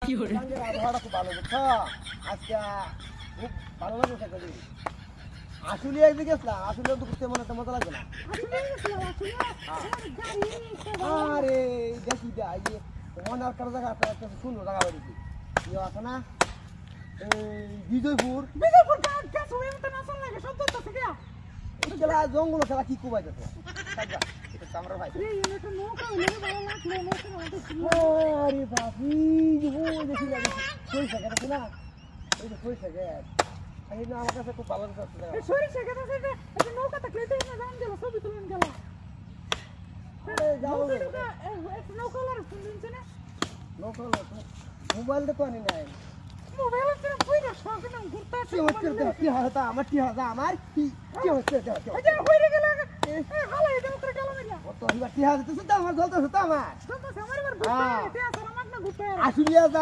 টাঙ্গের আবহাওয়াটা খুব ভালো বুঝছো আজকে খুব ভালো লাগছে কদি আসলে একদিকে গেছিলাম আসলে তো ঘুরতে মনে একটা মজা লাগবে না আরে দেখি দা এই মনে আর কারো জায়গা একটা সুন্দর জায়গা বাড়িছি ইয়ে আছে না বিজয়পুর খেলা জঙ্গল খেলা কি কুবাই যেত আমার ভাই আরে বাপি দেখি সরিষা খেতে আছে না এই যে সরিষা খেত এই না আমার কাছে খুব ভালো লাগছে সরিষা খেতে আছে একটা নৌকা থাকলে তো না জান গেল ছবি তুলেন গেল যাও একটা নৌকা লার ফোন দিনছে না নৌকা মোবাইলটা তো আনি নাই মোবাইল আছে কই না শখ না ঘুরতে কি হচ্ছে কি হাতা আমার কি হাতা আমার কি হচ্ছে আচ্ছা হইরে গেল হালা এটা উত্তর গেল মিলা তো হিবা কি হাতা তো আমার গলতো হতো আমার তো আমার ঘুরতে আছে আমার না ঘুরতে আসুলিয়া